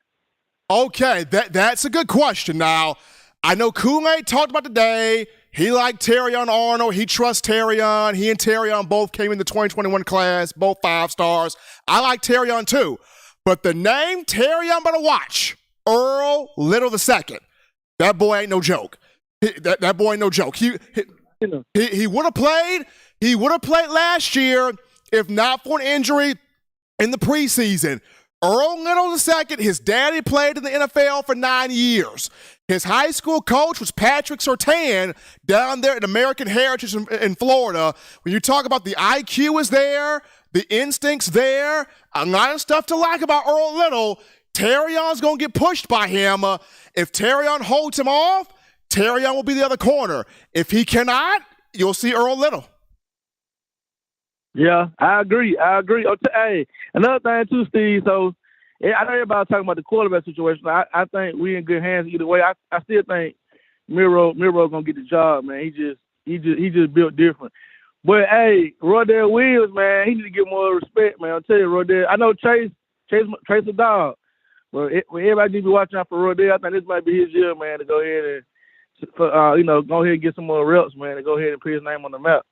Okay, that's a good question. Now, I know Kool-Aid talked about today. He liked Terrion Arnold. He trusts Terrion. He and Terrion both came in the 2021 class, both 5 stars. I like Terrion too. But the name Terrion better watch, Earl Little II. That boy ain't no joke. That boy ain't no joke. He would have played. He would have played last year if not for an injury in the preseason. Earl Little II, his daddy played in the NFL for 9 years. His high school coach was Patrick Surtain down there at American Heritage in Florida. When you talk about the IQ is there, the instincts there, a lot of stuff to like about Earl Little. Terrion's going to get pushed by him. If Terrion holds him off, Terrion will be the other corner. If he cannot, you'll see Earl Little. Yeah, I agree. Hey, another thing too, Steve. So I know everybody talking about the quarterback situation. I think we in good hands either way. I still think Miro gonna get the job, man. He just built different. But hey, Rodell Williams, man, he need to get more respect, man. I'll tell you, Rodell. I know Chase a dog, but everybody need to be watching out for Rodell. I think this might be his year, man, to go ahead and go ahead and get some more reps, man, to go ahead and put his name on the map.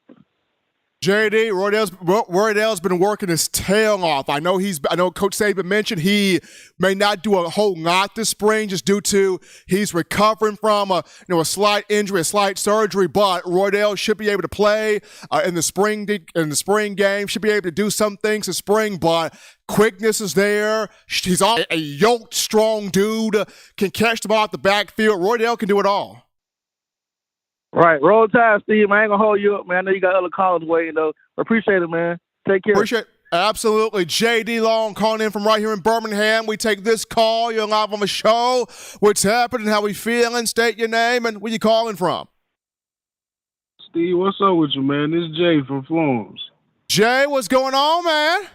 JD, Roydell's been working his tail off. I know Coach Saban mentioned he may not do a whole lot this spring just due to he's recovering from a slight injury, a slight surgery, but Roydell should be able to play in the spring game, should be able to do some things this spring, but quickness is there. He's a yoked, strong dude, can catch the ball out the backfield. Roydell can do it all. Right. Roll Tide, Steve. I ain't going to hold you up, man. I know you got other callers waiting, though. Appreciate it, man. Take care. Appreciate it. Absolutely. J.D. Long calling in from right here in Birmingham. We take this call. You're live on the show. What's happening? How we feeling? State your name and where you calling from. Steve, what's up with you, man? This is Jay from Florence. Jay, what's going on, man?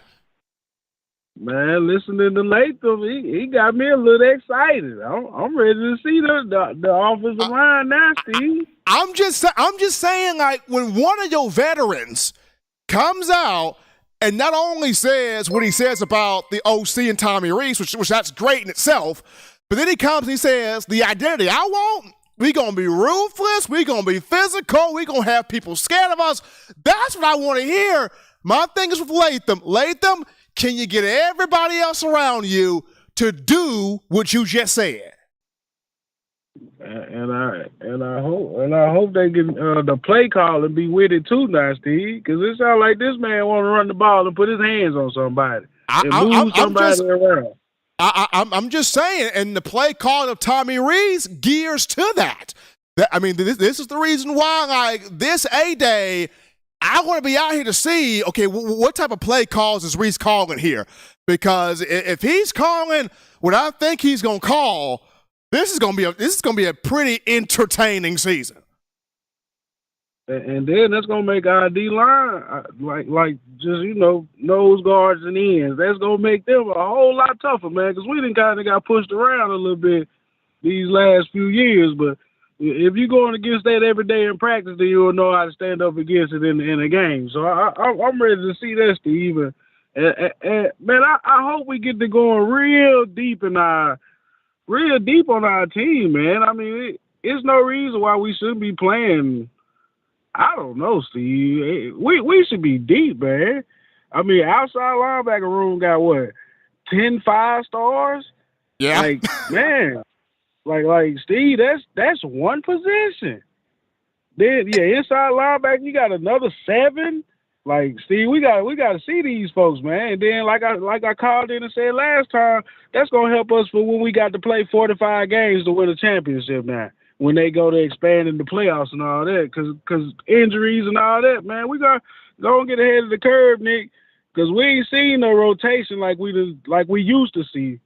Man, listening to Latham, he got me a little excited. I'm ready to see the offensive line now, Steve. I'm just saying, like, when one of your veterans comes out and not only says what he says about the OC and Tommy Rees, which that's great in itself, but then he comes and he says the identity I want. We're going to be ruthless. We're going to be physical. We're going to have people scared of us. That's what I want to hear. My thing is with Latham. Latham, can you get everybody else around you to do what you just said? And I hope they get the play call and be with it too, now, Steve, because it sounds like this man want to run the ball and put his hands on somebody and move somebody around. I'm just saying, and the play call of Tommy Rees gears to that. I mean, this is the reason why, like, this A-Day, I want to be out here to see, okay, what type of play calls is Rees calling here? Because if he's calling what I think he's going to call, this is going to be a pretty entertaining season. And then that's going to make our D-line, like just, nose guards and ends. That's going to make them a whole lot tougher, man, because we done kind of got pushed around a little bit these last few years. But if you're going against that every day in practice, then you'll know how to stand up against it in a game. So I'm ready to see that, Steve. And man, I hope we get to going real deep on our team, man. I mean, it's no reason why we shouldn't be playing. I don't know, Steve. We should be deep, man. I mean, outside linebacker room got what, 10 5-stars? Yeah. Like, man, like Steve, that's one position. Then inside linebacker, you got another 7. Like, Steve, we got to see these folks, man. And then, like I called in and said last time, that's gonna help us for when we got to play 45 games to win a championship now. When they go to expand in the playoffs and all that, because injuries and all that, man, we got to get ahead of the curve, Nick, because we ain't seen no rotation like we used to see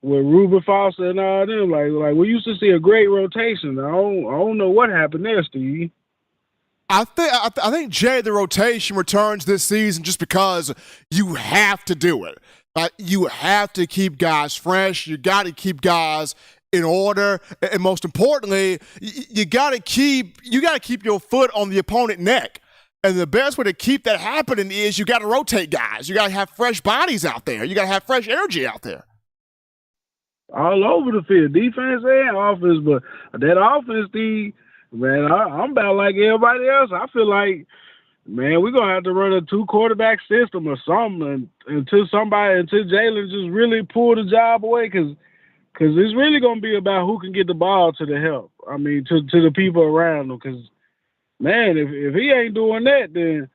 with Ruben Foster and all them. Like we used to see a great rotation. I don't know what happened there, Steve. I think Jay, the rotation returns this season just because you have to do it. You have to keep guys fresh. You got to keep guys in order, and most importantly, you got to keep your foot on the opponent's neck. And the best way to keep that happening is you got to rotate guys. You got to have fresh bodies out there. You got to have fresh energy out there. All over the field, defense and offense. But that offense, Steve, man, I'm about like everybody else. I feel like, man, we're gonna have to run a 2-quarterback system or something until Jalen just really pull the job away, because it's really going to be about who can get the ball to the help. I mean, to the people around him. Because, man, if he ain't doing that, then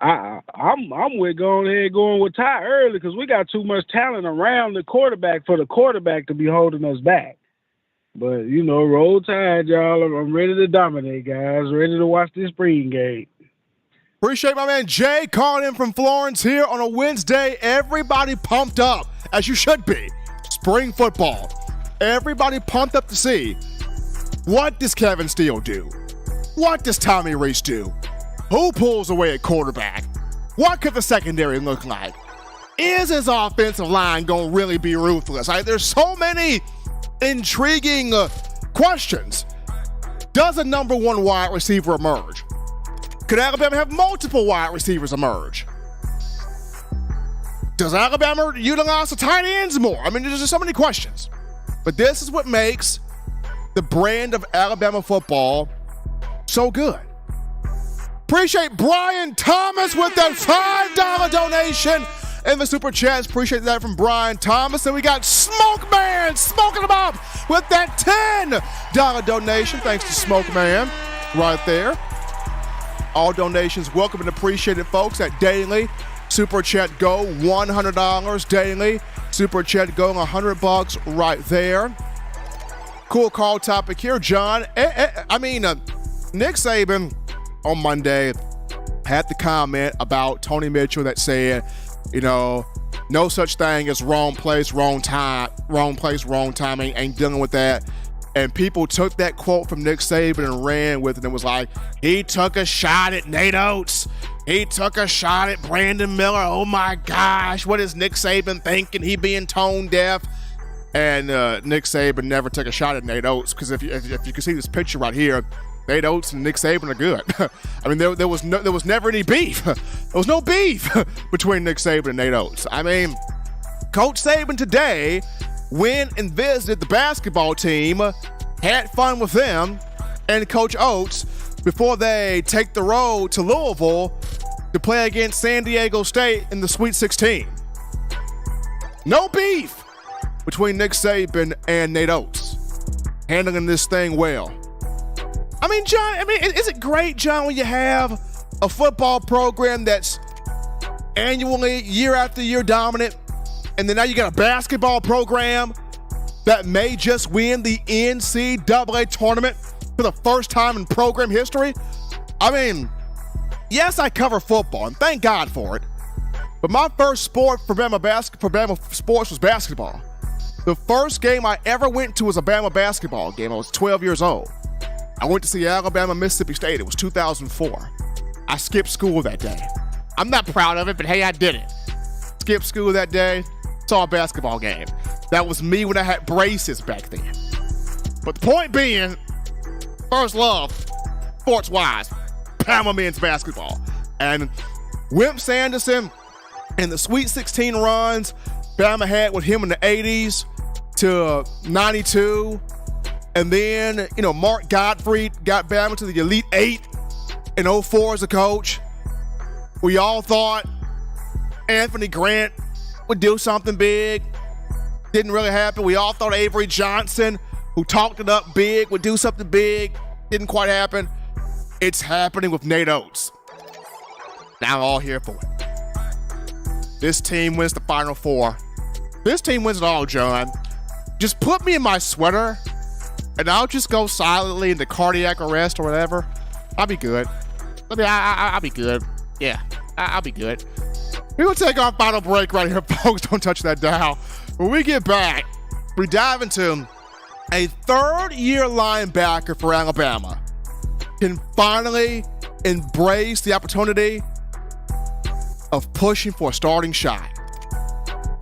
I'm with going with Ty early, because we got too much talent around the quarterback for the quarterback to be holding us back. But, roll Tide, y'all. I'm ready to dominate, guys. Ready to watch this spring game. Appreciate my man Jay calling in from Florence here on a Wednesday. Everybody pumped up, as you should be. spring football. Everybody pumped up to see, what does Kevin Steele do? What does Tommy Rees do? Who pulls away at quarterback? What could the secondary look like? Is his offensive line going to really be ruthless? There's so many intriguing questions. Does a number one wide receiver emerge? Could Alabama have multiple wide receivers emerge? Does Alabama utilize the tight ends more? I mean, there's just so many questions. But this is what makes the brand of Alabama football so good. Appreciate Brian Thomas with that $5 donation in the Super Chats. Appreciate that from Brian Thomas. And we got Smoke Man smoking them up with that $10 donation. Thanks to Smoke Man right there. All donations welcome and appreciated, folks, at Daily Super Chat Go, $100 daily. Super Chat Go, $100 right there. Cool call topic here, John. Nick Saban on Monday had the comment about Tony Mitchell that said, no such thing as wrong place, wrong time, ain't dealing with that. And people took that quote from Nick Saban and ran with it and was like, he took a shot at Nate Oates. He took a shot at Brandon Miller. Oh my gosh, what is Nick Saban thinking? He being tone deaf. And Nick Saban never took a shot at Nate Oates, because if you can see this picture right here, Nate Oates and Nick Saban are good. I mean, there was never any beef. There was no beef between Nick Saban and Nate Oates. I mean, Coach Saban today went and visited the basketball team, had fun with them, and Coach Oates before they take the road to Louisville to play against San Diego State in the Sweet 16. No beef between Nick Saban and Nate Oates. Handling this thing well. I mean, John, is it great, John, when you have a football program that's annually, year after year dominant, and then now you got a basketball program that may just win the NCAA tournament for the first time in program history? I mean, yes, I cover football, and thank God for it, but my first sport for Bama sports was basketball. The first game I ever went to was a Bama basketball game. I was 12 years old. I went to see Alabama, Mississippi State. It was 2004. I skipped school that day. I'm not proud of it, but hey, I did it. Skipped school that day, saw a basketball game. That was me when I had braces back then. But the point being, first love, sports-wise, Bama men's basketball. And Wimp Sanderson and the Sweet 16 runs Bama had with him in the 80s to 92. And then, Mark Gottfried got Bama to the Elite Eight in 04 as a coach. We all thought Anthony Grant would do something big. Didn't really happen. We all thought Avery Johnson, who talked it up big, would do something big. Didn't quite happen. It's happening with Nate Oates. Now I'm all here for it. This team wins the Final Four. This team wins it all, John. Just put me in my sweater, and I'll just go silently into cardiac arrest or whatever. I'll be good. I'll be good. Yeah, I'll be good. We're going to take our final break right here, folks. Don't touch that dial. When we get back, we dive into a third-year linebacker for Alabama can finally embrace the opportunity of pushing for a starting shot.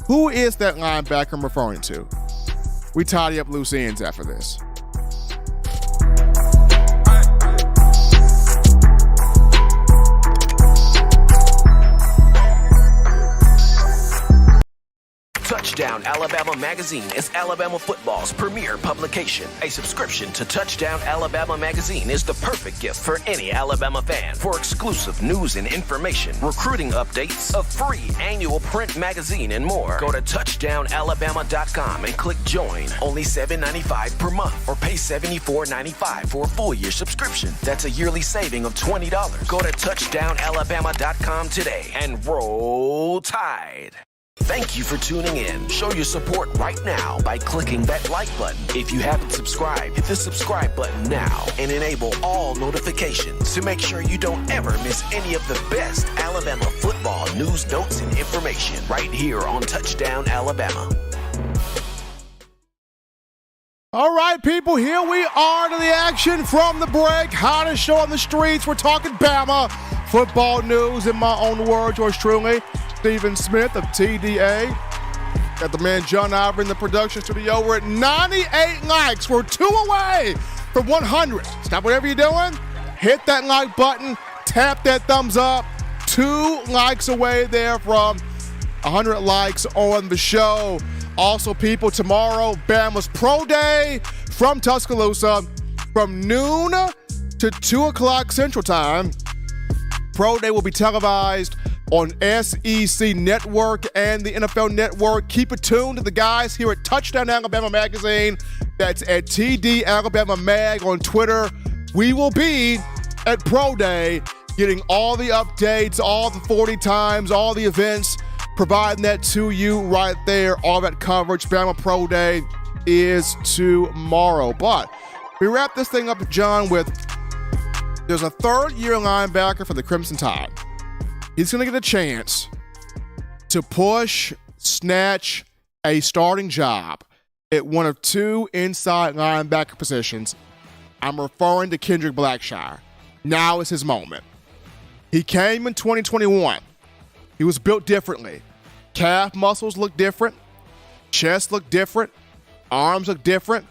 Who is that linebacker I'm referring to? We tidy up loose ends after this. Touchdown Alabama Magazine is Alabama football's premier publication. A subscription to Touchdown Alabama Magazine is the perfect gift for any Alabama fan. For exclusive news and information, recruiting updates, a free annual print magazine, and more, go to touchdownalabama.com and click join. Only $7.95 per month, or pay $74.95 for a full year subscription. That's a yearly saving of $20. Go to touchdownalabama.com today and roll Tide. Thank you for tuning in. Show your support right now by clicking that like button. If you haven't subscribed, hit the subscribe button now and enable all notifications to make sure you don't ever miss any of the best Alabama football news, notes, and information right here on Touchdown Alabama. right, people, here we are to the action from the break. Hottest show on the streets. We're talking Bama football news. In my own words, yours truly, Stephen Smith of TDA. Got the man John Ivory in the production studio. We're at 98 likes. We're 2 away from 100. Stop whatever you're doing. Hit that like button. Tap that thumbs up. 2 likes away there from 100 likes on the show. Also, people, tomorrow, Bama's Pro Day from Tuscaloosa from noon to 2 o'clock Central Time. Pro Day will be televised on SEC Network and the NFL Network. Keep it tuned to the guys here at Touchdown Alabama Magazine. That's at TD Alabama Mag on Twitter. We will be at Pro Day getting all the updates, all the 40 times, all the events, providing that to you right there. All that coverage. Bama Pro Day is tomorrow. But we wrap this thing up, John, with there's a third-year linebacker for the Crimson Tide. He's going to get a chance to snatch a starting job at one of 2 inside linebacker positions. I'm referring to Kendrick Blackshire. Now is his moment. He came in 2021. He was built differently. Calf muscles look different. Chest look different. Arms look different.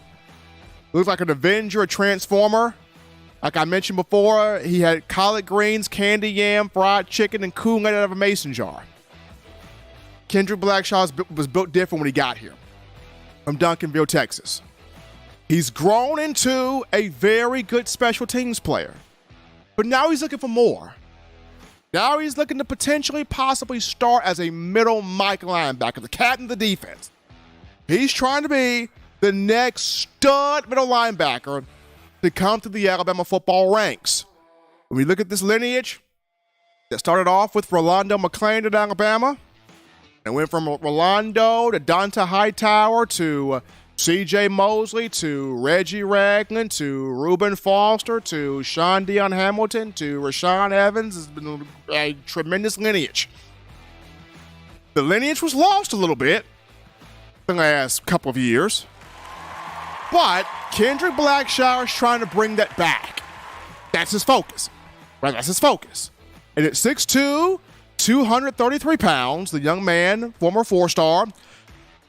Looks like an Avenger, a Transformer. Like I mentioned before, he had collard greens, candy yam, fried chicken, and Kool-Aid out of a mason jar. Kendrick Blackshire was built different when he got here from Duncanville, Texas. He's grown into a very good special teams player. But now he's looking for more. Now he's looking to potentially, possibly start as a middle Mike linebacker, the captain of the defense. He's trying to be the next stud middle linebacker to come to the Alabama football ranks. When we look at this lineage that started off with Rolando McClain at Alabama, and went from Rolando to Donta Hightower to C.J. Mosley to Reggie Ragland to Reuben Foster to Sean Dion Hamilton to Rashawn Evans has been a tremendous lineage. The lineage was lost a little bit the last couple of years, but Kendrick Blackshire is trying to bring that back. That's his focus. Right, that's his focus. And at 6'2", 233 pounds, the young man, former 4-star,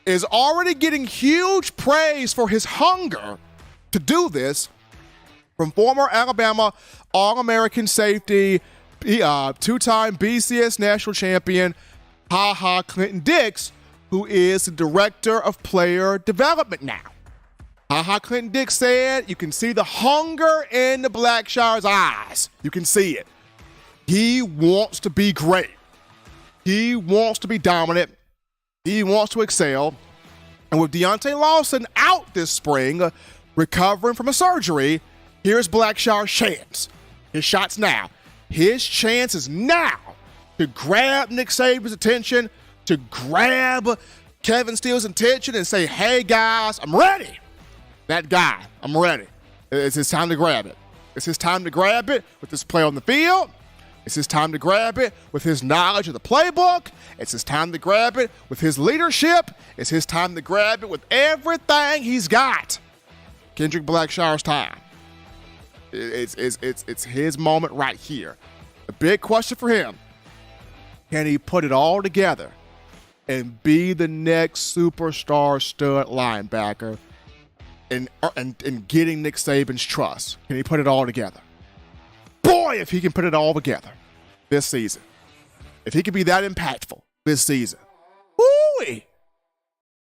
is already getting huge praise for his hunger to do this from former Alabama All-American safety, 2-time BCS national champion, Clinton Dix, who is the director of player development now. Clinton Dix said, you can see the hunger in the Blackshire's eyes. You can see it. He wants to be great. He wants to be dominant. He wants to excel. And with Deontay Lawson out this spring, recovering from a surgery, here's Blackshire's chance. His shot's now. His chance is now to grab Nick Saban's attention, to grab Kevin Steele's attention and say, hey, guys, I'm ready. That guy, I'm ready. It's his time to grab it. It's his time to grab it with this play on the field. It's his time to grab it with his knowledge of the playbook. It's his time to grab it with his leadership. It's his time to grab it with everything he's got. Kendrick Blackshire's time. It's his moment right here. The big question for him, can he put it all together and be the next superstar stud linebacker and getting Nick Saban's trust? Can he put it all together? Boy, if he can put it all together this season, if he can be that impactful this season, woo-wee,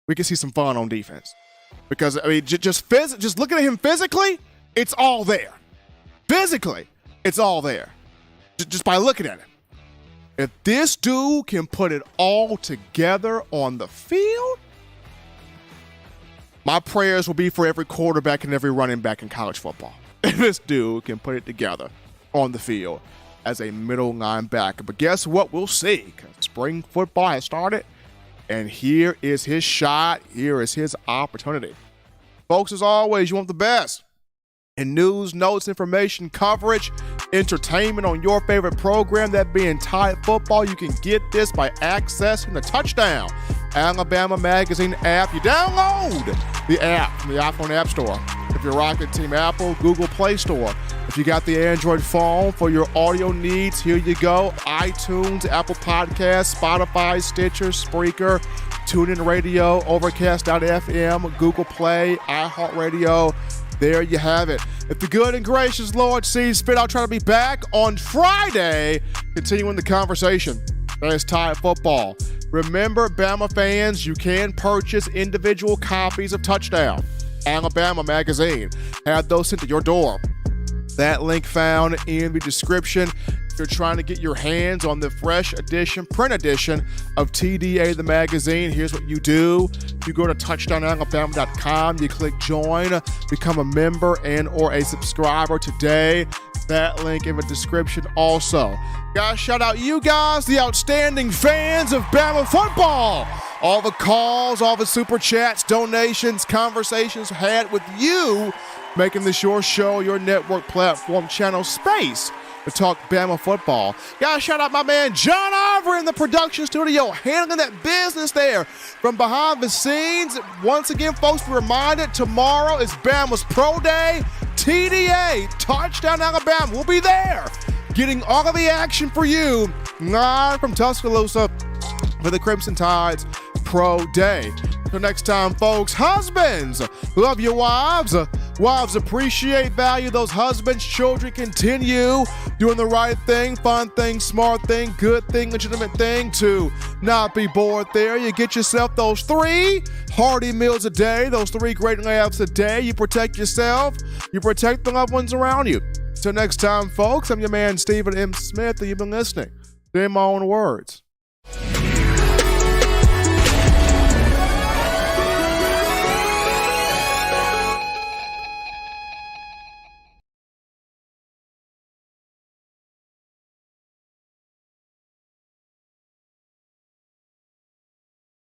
we can see some fun on defense. Because, I mean, just looking at him physically, it's all there. Physically, it's all there. Just by looking at him. If this dude can put it all together on the field, my prayers will be for every quarterback and every running back in college football. If this dude can put it together on the field as a middle linebacker. But guess what? We'll see. Spring football has started, and here is his shot. Here is his opportunity. Folks, as always, you want the best in news, notes, information, coverage, entertainment on your favorite program, that being Tide Football. You can get this by accessing the Touchdown Alabama Magazine app. You download the app from the iPhone App Store. If you're rocking Team Apple, Google Play Store. If you got the Android phone for your audio needs, here you go. iTunes, Apple Podcasts, Spotify, Stitcher, Spreaker, TuneIn Radio, Overcast.fm, Google Play, iHeartRadio. There you have it. If the good and gracious Lord sees fit, I'll try to be back on Friday, continuing the conversation. That's Tide football. Remember, Bama fans, you can purchase individual copies of Touchdown Alabama Magazine. Have those sent to your door. That link found in the description. If you're trying to get your hands on the fresh edition, print edition of TDA the magazine, here's what you do. You go to touchdownalabama.com, you click join, become a member and or a subscriber today. That link in the description also. Guys, shout out you guys, the outstanding fans of Bama football. All the calls, all the super chats, donations, conversations had with you, making this your show, your network platform, channel space to talk Bama football. Guys, shout out my man John Ivor in the production studio, handling that business there from behind the scenes. Once again, folks, be reminded, tomorrow is Bama's Pro Day. TDA, Touchdown Alabama, we'll be there, getting all of the action for you, live from Tuscaloosa for the Crimson Tide's Pro Day. Until next time, folks, husbands, love your wives. Wives appreciate, value those husbands. Children, continue doing the right thing, fun thing, smart thing, good thing, legitimate thing to not be bored there. You get yourself those 3 hearty meals a day, those 3 great laughs a day. You protect yourself. You protect the loved ones around you. Until next time, folks, I'm your man, Stephen M. Smith, and you've been listening to In My Own Words.